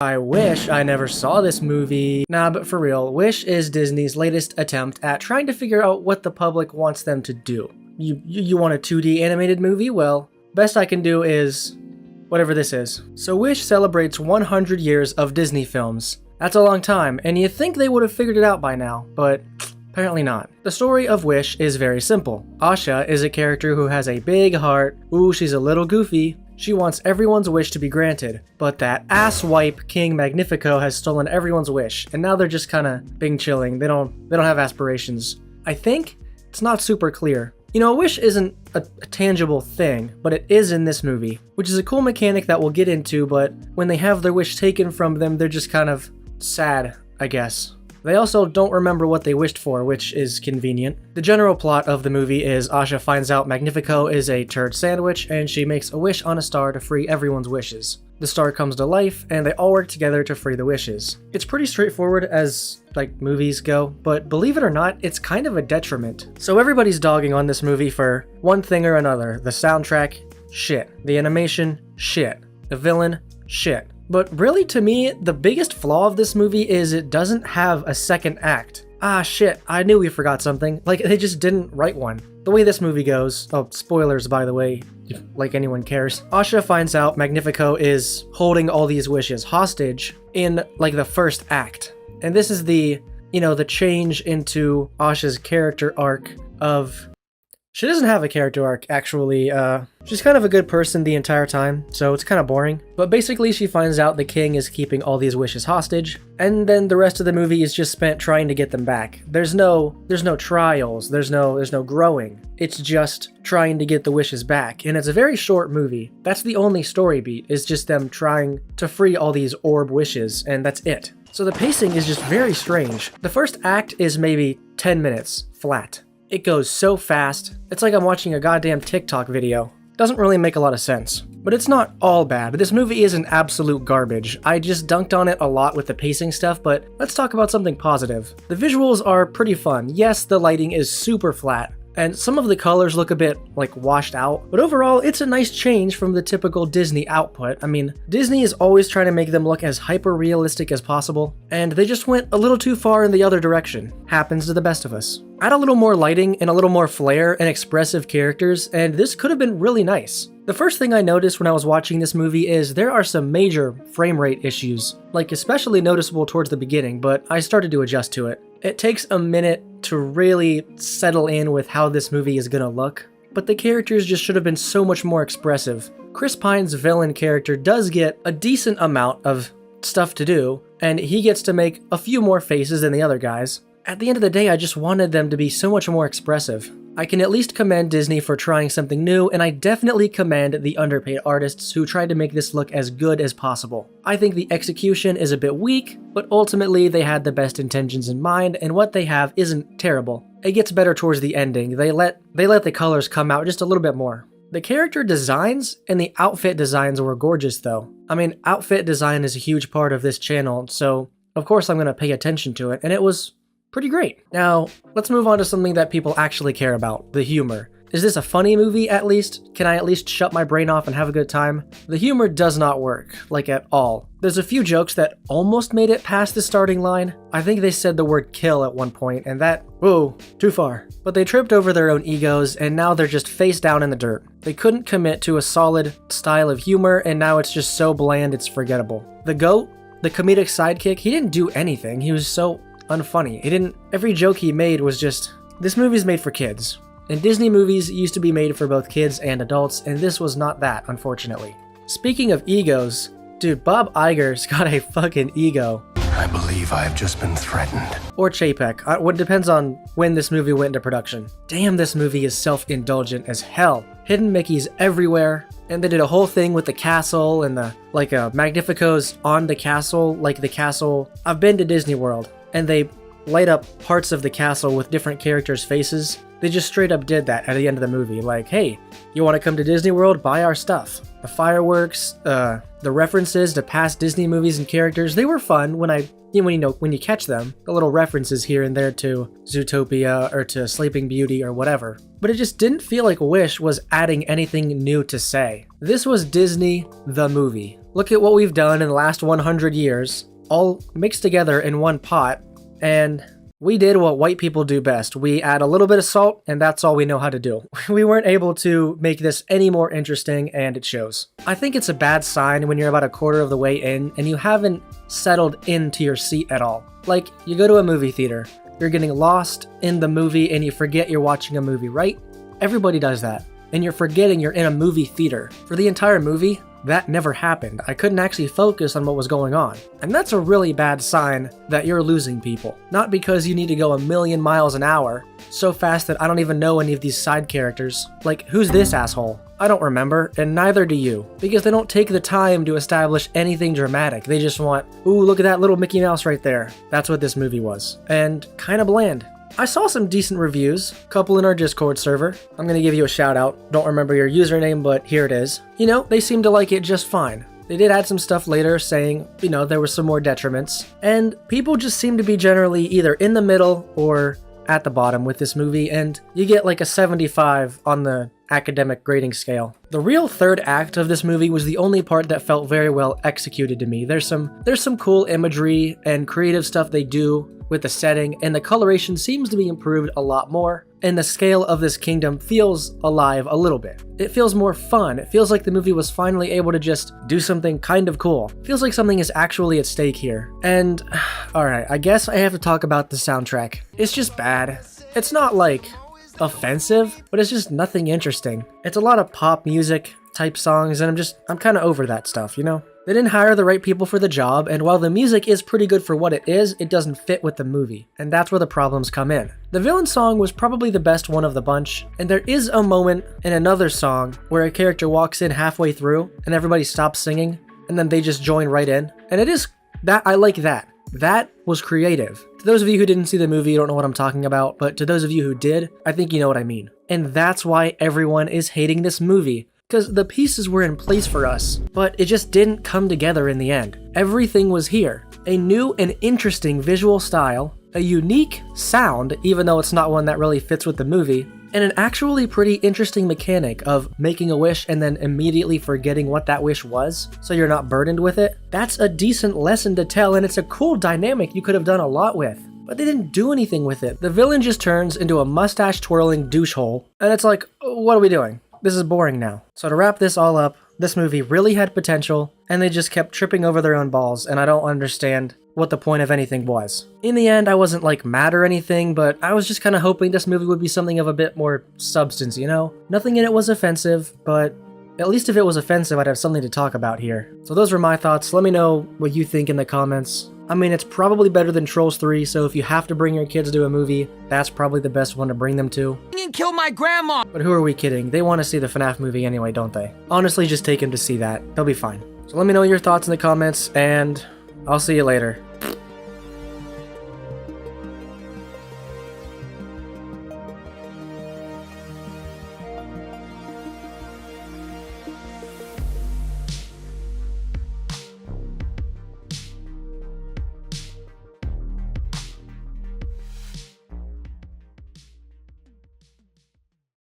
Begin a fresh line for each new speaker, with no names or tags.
I wish I never saw this movie. Nah, but for real, Wish is Disney's latest attempt at trying to figure out what the public wants them to do. You want a 2D animated movie? Well, best I can do is whatever this is. So Wish celebrates 100 years of Disney films. That's a long time, and you'd think they would have figured it out by now, but apparently not. The story of Wish is very simple. Asha is a character who has a big heart. Ooh, she's a little goofy. She wants everyone's wish to be granted, but that asswipe King Magnifico has stolen everyone's wish, and now they're just kinda being chilling. They don't have aspirations. I think it's not super clear. You know, a wish isn't a tangible thing, but it is in this movie, which is a cool mechanic that we'll get into, but when they have their wish taken from them, they're just kind of sad, I guess. They also don't remember what they wished for, which is convenient. The general plot of the movie is Asha finds out Magnifico is a turd sandwich, and she makes a wish on a star to free everyone's wishes. The star comes to life, and they all work together to free the wishes. It's pretty straightforward as, movies go, but believe it or not, it's kind of a detriment. So everybody's dogging on this movie for one thing or another. The soundtrack, shit. The animation, shit. The villain, shit. But really, to me, the biggest flaw of this movie is it doesn't have a second act. Ah shit, I knew we forgot something. They just didn't write one. The way this movie goes, oh, spoilers by the way, like anyone cares. Asha finds out Magnifico is holding all these wishes hostage in, the first act. And this is the change into Asha's character arc of... She doesn't have a character arc, actually. She's kind of a good person the entire time, so it's kind of boring. But basically, she finds out the king is keeping all these wishes hostage, and then the rest of the movie is just spent trying to get them back. There's no trials, there's no growing. It's just trying to get the wishes back, and it's a very short movie. That's the only story beat, is just them trying to free all these orb wishes, and that's it. So the pacing is just very strange. The first act is maybe 10 minutes, flat. It goes so fast, it's like I'm watching a goddamn TikTok video. Doesn't really make a lot of sense. But it's not all bad. This movie isn't absolute garbage. I just dunked on it a lot with the pacing stuff, but let's talk about something positive. The visuals are pretty fun. Yes, the lighting is super flat, and some of the colors look a bit, washed out. But overall, it's a nice change from the typical Disney output. I mean, Disney is always trying to make them look as hyper-realistic as possible, and they just went a little too far in the other direction. Happens to the best of us. Add a little more lighting and a little more flair and expressive characters, and this could have been really nice. The first thing I noticed when I was watching this movie is there are some major frame rate issues, especially noticeable towards the beginning, but I started to adjust to it. It takes a minute to really settle in with how this movie is gonna look, but the characters just should have been so much more expressive. Chris Pine's villain character does get a decent amount of stuff to do, and he gets to make a few more faces than the other guys. At the end of the day, I just wanted them to be so much more expressive. I can at least commend Disney for trying something new, and I definitely commend the underpaid artists who tried to make this look as good as possible. I think the execution is a bit weak, but ultimately they had the best intentions in mind, and what they have isn't terrible. It gets better towards the ending. They let the colors come out just a little bit more. The character designs and the outfit designs were gorgeous though. I mean, outfit design is a huge part of this channel, so of course I'm gonna pay attention to it, and it was pretty great. Now, let's move on to something that people actually care about, the humor. Is this a funny movie at least? Can I at least shut my brain off and have a good time? The humor does not work, at all. There's a few jokes that almost made it past the starting line. I think they said the word kill at one point, and that, whoa, too far. But they tripped over their own egos, and now they're just face down in the dirt. They couldn't commit to a solid style of humor, and now it's just so bland it's forgettable. The GOAT, the comedic sidekick, he didn't do anything. He was so unfunny. Every joke he made was just, this movie's made for kids. And Disney movies used to be made for both kids and adults, and this was not that, unfortunately. Speaking of egos, dude, Bob Iger's got a fucking ego.
I believe I have just been threatened.
Or Chapek. What depends on when this movie went into production. Damn, this movie is self-indulgent as hell. Hidden Mickeys everywhere, and they did a whole thing with the castle and the, Magnifico's on the castle, the castle. I've been to Disney World, and they light up parts of the castle with different characters' faces. They just straight up did that at the end of the movie. Like, hey, you want to come to Disney World? Buy our stuff. The fireworks, the references to past Disney movies and characters, they were fun when you catch them. The little references here and there to Zootopia or to Sleeping Beauty or whatever. But it just didn't feel like Wish was adding anything new to say. This was Disney, the movie. Look at what we've done in the last 100 years, all mixed together in one pot, and we did what white people do best. We add a little bit of salt, and that's all we know how to do. We weren't able to make this any more interesting, and it shows. I think it's a bad sign when you're about a quarter of the way in, and you haven't settled into your seat at all. Like, you go to a movie theater, you're getting lost in the movie, and you forget you're watching a movie, right? Everybody does that. And you're forgetting you're in a movie theater. For the entire movie, that never happened. I couldn't actually focus on what was going on. And that's a really bad sign that you're losing people. Not because you need to go a million miles an hour, so fast that I don't even know any of these side characters. Like, who's this asshole? I don't remember, and neither do you. Because they don't take the time to establish anything dramatic. They just want, ooh, look at that little Mickey Mouse right there. That's what this movie was. And kinda bland. I saw some decent reviews, couple in our Discord server. I'm gonna give you a shout out. Don't remember your username, but here it is. You know, they seem to like it just fine. They did add some stuff later saying, you know, there were some more detriments. And people just seem to be generally either in the middle or at the bottom with this movie, and you get like a 75 on the academic grading scale. The real third act of this movie was the only part that felt very well executed to me. There's some cool imagery and creative stuff they do with the setting, and the coloration seems to be improved a lot more, and the scale of this kingdom feels alive a little bit. It feels more fun. It feels like the movie was finally able to just do something kind of cool. It feels like something is actually at stake here. And, alright, I guess I have to talk about the soundtrack. It's just bad. It's not like offensive, but it's just nothing interesting. It's a lot of pop music type songs, and I'm kind of over that stuff, you know? They didn't hire the right people for the job, and while the music is pretty good for what it is, it doesn't fit with the movie, and that's where the problems come in. The villain song was probably the best one of the bunch, and there is a moment in another song where a character walks in halfway through, and everybody stops singing, and then they just join right in, and it is that I like that. That was creative. To those of you who didn't see the movie, you don't know what I'm talking about, but to those of you who did, I think you know what I mean. And that's why everyone is hating this movie. Because the pieces were in place for us, but it just didn't come together in the end. Everything was here. A new and interesting visual style, a unique sound, even though it's not one that really fits with the movie, and an actually pretty interesting mechanic of making a wish and then immediately forgetting what that wish was, so you're not burdened with it. That's a decent lesson to tell, and it's a cool dynamic you could have done a lot with. But they didn't do anything with it. The villain just turns into a mustache-twirling douchehole, and it's like, what are we doing? This is boring now. So to wrap this all up, this movie really had potential, and they just kept tripping over their own balls, and I don't understand what the point of anything was. In the end, I wasn't like mad or anything, but I was just kind of hoping this movie would be something of a bit more substance, you know? Nothing in it was offensive, but at least if it was offensive, I'd have something to talk about here. So those were my thoughts. Let me know what you think in the comments. I mean, it's probably better than Trolls 3, so if you have to bring your kids to a movie, that's probably the best one to bring them to.
And kill my grandma!
But who are we kidding? They want to see the FNAF movie anyway, don't they? Honestly, just take them to see that. They'll be fine. So let me know your thoughts in the comments, and I'll see you later.